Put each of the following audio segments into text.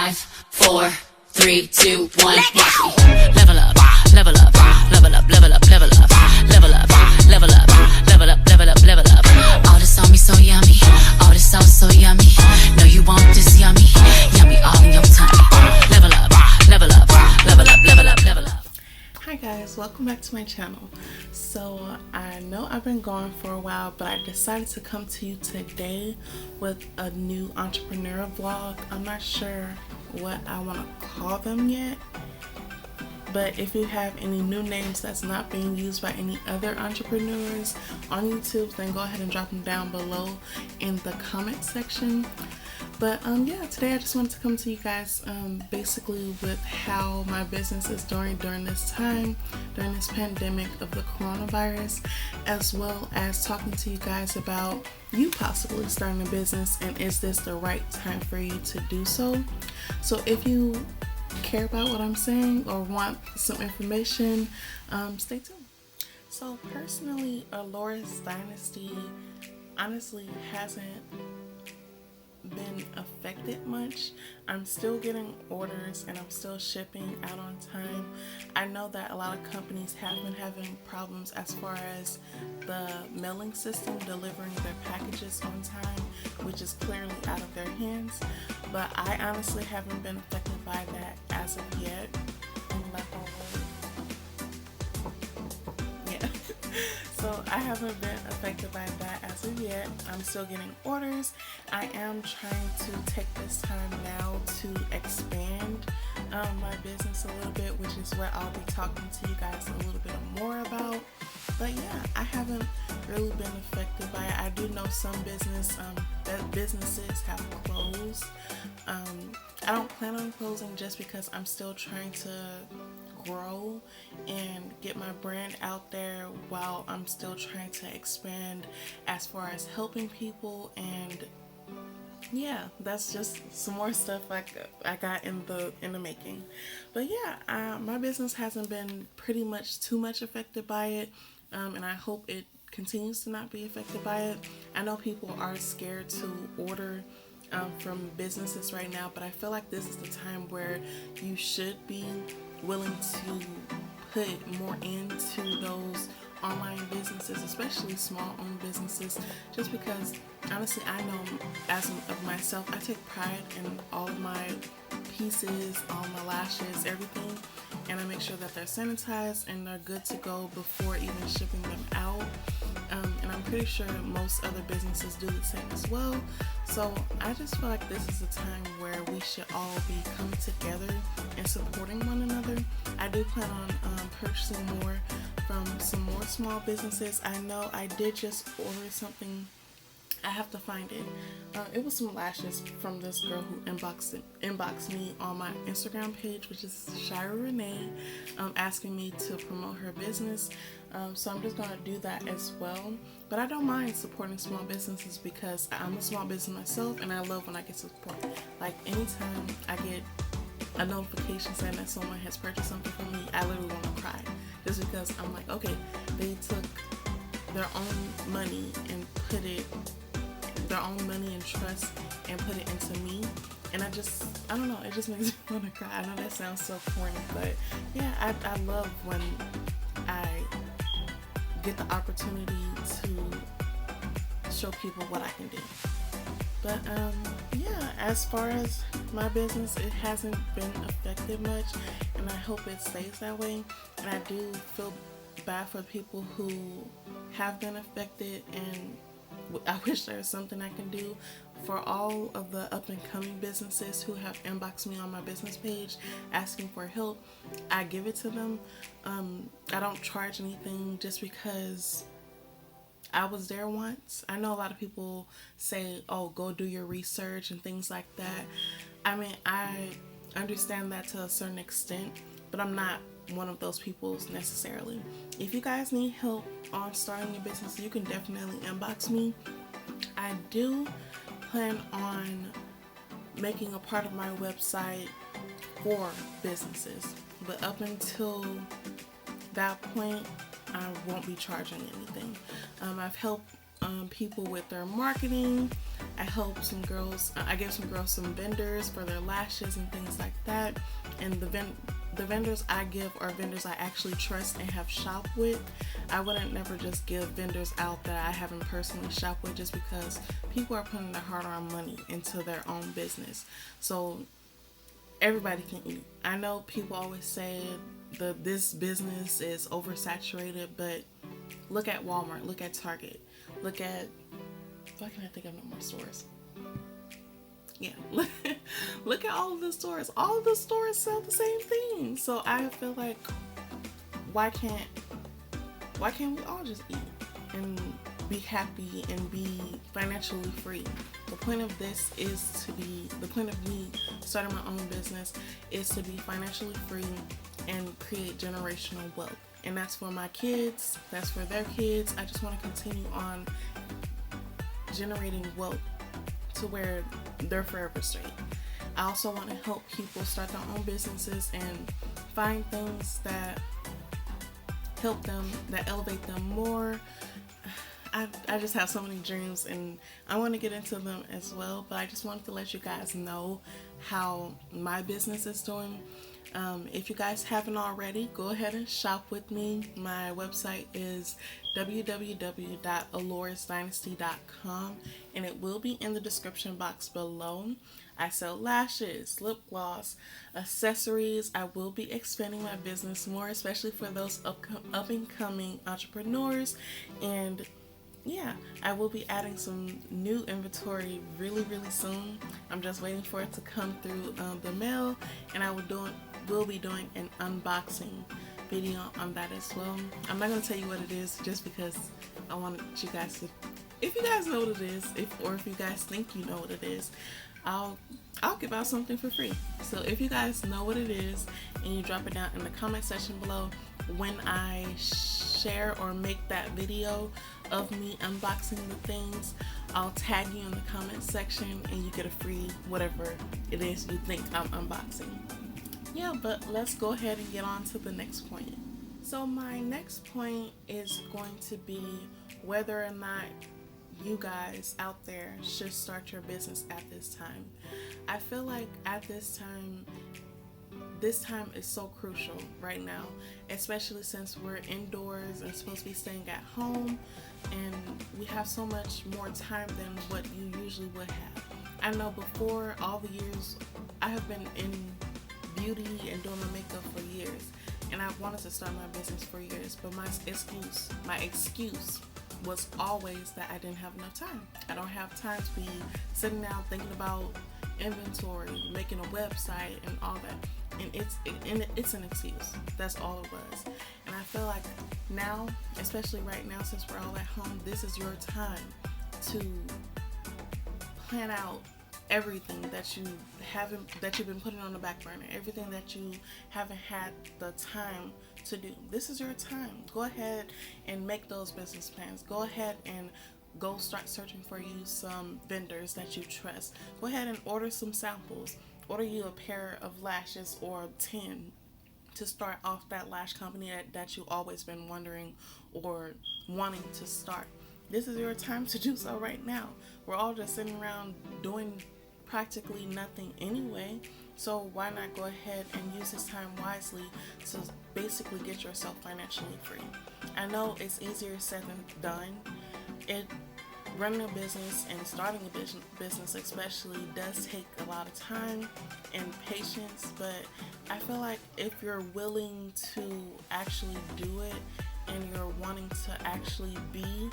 5, 4, 3, 2, 1. Watch me. Level up, level up, level up, level up, level up, level up, level up, level up, level up, level up. All this on me so yummy, all this sauce so yummy. No, you want this yummy, yummy all in your tummy. Level up, level up, level up, level up, level up. Hi guys, welcome back to my channel. So I know I've been gone for a while, but I decided to come to you today with a new entrepreneur vlog. I'm not sure what I want to call them yet, but if you have any new names that's not being used by any other entrepreneurs on YouTube, then go ahead and drop them down below in the comment section. But yeah, today I just wanted to come to you guys basically with how my business is doing during this time, during this pandemic of the coronavirus, as well as talking to you guys about you possibly starting a business and is this the right time for you to do so. So if you care about what I'm saying or want some information, stay tuned. So personally, Alora's Dynasty honestly hasn't been affected much. I'm still getting orders and I'm still shipping out on time. I know that a lot of companies have been having problems as far as the mailing system delivering their packages on time, which is clearly out of their hands, but I honestly haven't been affected by that as of yet. So I haven't been affected by that as of yet. I'm still getting orders. I am trying to take this time now to expand my business a little bit, which is what I'll be talking to you guys a little bit more about. But yeah, I haven't really been affected by it. I do know some businesses have closed. I don't plan on closing just because I'm still trying to grow and get my brand out there while I'm still trying to expand as far as helping people. And yeah, that's just some more stuff like I got in the making. But yeah, my business hasn't been pretty much too much affected by it, and I hope it continues to not be affected by it. I know people are scared to order from businesses right now, but I feel like this is the time where you should be willing to put more into those online businesses, especially small owned businesses, just because honestly I know as of myself, I take pride in all of my pieces, all my lashes, everything, and I make sure that they're sanitized and they're good to go before even shipping them out. And I'm pretty sure most other businesses do the same as well. So I just feel like this is a time where we should all be coming together and supporting one another. I do plan on purchasing more from some more small businesses. I know I did just order something. I have to find it. It was some lashes from this girl who inboxed me on my Instagram page, which is jashirasavannah, asking me to promote her business. So I'm just going to do that as well. But I don't mind supporting small businesses because I'm a small business myself and I love when I get support. Like anytime I get a notification saying that someone has purchased something from me, I literally want to cry. Just because I'm like, okay, they took their own money and put it, their own money and trust and put it into me. And I don't know, it just makes me want to cry. I know that sounds so corny, but yeah, I love when I get the opportunity to show people what I can do. But yeah, as far as my business, it hasn't been affected much, and I hope it stays that way. And I do feel bad for people who have been affected, and I wish there was something I can do for all of the up and coming businesses who have inboxed me on my business page asking for help. I give it to them. I don't charge anything just because I was there once. I know a lot of people say, oh, go do your research and things like that. I mean, I understand that to a certain extent, but I'm not one of those people necessarily. If you guys need help on starting your business, you can definitely inbox me. I do plan on making a part of my website for businesses, but up until that point, I won't be charging anything. I've helped people with their marketing. I help some girls, I give some girls some vendors for their lashes and things like that. And the vendors I give are vendors I actually trust and have shopped with. I wouldn't never just give vendors out that I haven't personally shopped with, just because people are putting their hard-earned money into their own business. So everybody can eat. I know people always say this business is oversaturated, but look at Walmart, look at Target, look at, why can't I think of no more stores? Yeah, look at all of the stores. All of the stores sell the same thing. So I feel like, why can't we all just eat and be happy and be financially free? The point of this is the point of me starting my own business is to be financially free and create generational wealth. And that's for my kids, that's for their kids. I just want to continue on generating wealth to where they're forever straight. I also want to help people start their own businesses and find things that help them, that elevate them more. I just have so many dreams and I want to get into them as well, but I just wanted to let you guys know how my business is doing. If you guys haven't already, go ahead and shop with me. My website is www.alluresdynasty.com and it will be in the description box below. I sell lashes, lip gloss, accessories. I will be expanding my business more, especially for those up and coming entrepreneurs. And yeah, I will be adding some new inventory really soon. I'm just waiting for it to come through the mail, and I will be doing an unboxing video on that as well. I'm not going to tell you what it is just because I want you guys to, if you guys know what it is, or if you guys think you know what it is, I'll give out something for free. So if you guys know what it is and you drop it down in the comment section below, when I share or make that video of me unboxing the things, I'll tag you in the comment section and you get a free whatever it is you think I'm unboxing. Yeah, but let's go ahead and get on to the next point. So my next point is going to be whether or not you guys out there should start your business at this time. I feel like at this time is so crucial right now, especially since we're indoors and supposed to be staying at home, and we have so much more time than what you usually would have. I know before, all the years I have been in beauty and doing my makeup for years, and I've wanted to start my business for years, but my excuse was always that I didn't have enough time. I don't have time to be sitting down thinking about inventory, making a website and all that. And it's an excuse. That's all it was. And I feel like now, especially right now since we're all at home, this is your time to plan out everything that you've been putting on the back burner, everything that you haven't had the time to do. This is your time. Go ahead and make those business plans. Go ahead and go start searching for you some vendors that you trust. Go ahead and order some samples. Order you a pair of lashes or 10 to start off that lash company that you've always been wondering or wanting to start. This is your time to do so right now. We're all just sitting around doing practically nothing anyway, so why not go ahead and use this time wisely to basically get yourself financially free. I know it's easier said than done. Running a business and starting a business especially does take a lot of time and patience, but I feel like if you're willing to actually do it and you're wanting to actually be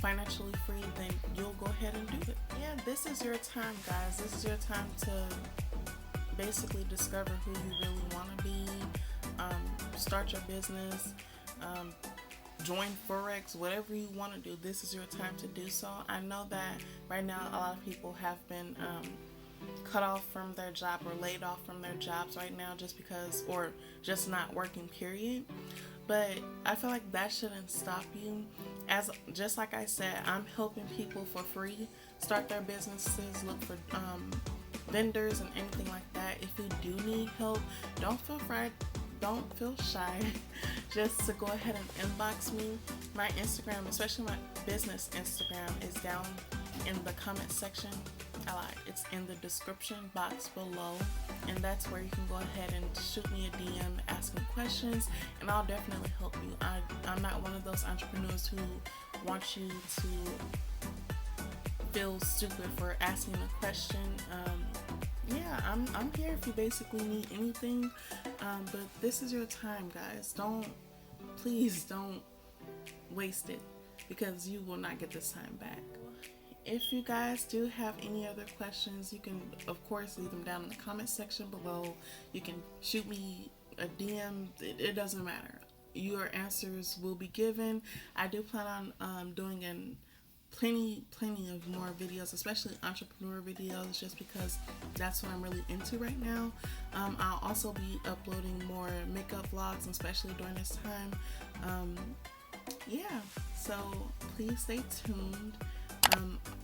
financially free, then you'll go ahead and do it. Yeah, this is your time, guys. This is your time to basically discover who you really want to be, start your business, join Forex, whatever you want to do. This is your time to do so. I know that right now a lot of people have been cut off from their job or laid off from their jobs right now just because, or just not working, period. But I feel like that shouldn't stop you. Just like I said, I'm helping people for free start their businesses, look for vendors and anything like that. If you do need help, don't feel shy just to go ahead and inbox me. My Instagram, especially my business Instagram, is down in the comment section. I lied. It's in the description box below, and that's where you can go ahead and shoot me a DM, ask me questions, and I'll definitely help you. I'm not one of those entrepreneurs who want you to feel stupid for asking a question. Yeah, I'm here if you basically need anything, but this is your time, guys. Please don't waste it, because you will not get this time back. If you guys do have any other questions, you can of course leave them down in the comment section below. You can shoot me a DM, it doesn't matter. Your answers will be given. I do plan on doing plenty of more videos, especially entrepreneur videos, just because that's what I'm really into right now. I'll also be uploading more makeup vlogs, especially during this time. Yeah, so please stay tuned.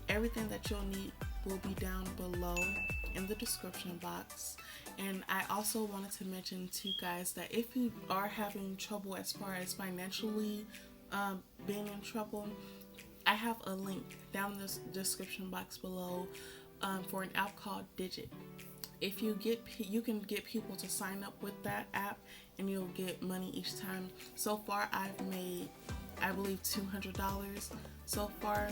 Everything that you'll need will be down below in the description box. And I also wanted to mention to you guys that if you are having trouble as far as financially being in trouble, I have a link down in the description box below for an app called Digit. If you can get people to sign up with that app, and you'll get money each time. So far I've made, I believe, $200 so far.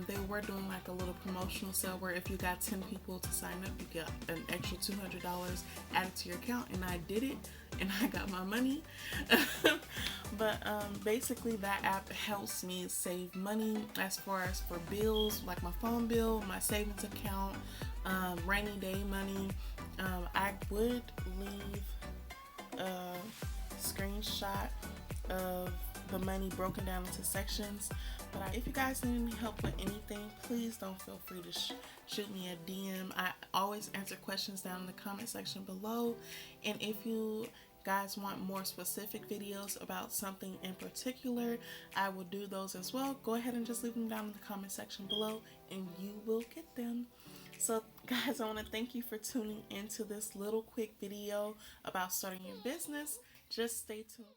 They were doing like a little promotional sale where if you got 10 people to sign up, you get an extra $200 added to your account, and I did it and I got my money. But basically that app helps me save money as far as for bills, like my phone bill, my savings account, rainy day money. I would leave a screenshot of the money broken down into sections, but if you guys need any help with anything, please don't feel free to shoot me a DM. I always answer questions down in the comment section below, and if you guys want more specific videos about something in particular, I will do those as well. Go ahead and just leave them down in the comment section below and you will get them. So guys, I want to thank you for tuning into this little quick video about starting your business. Just stay tuned.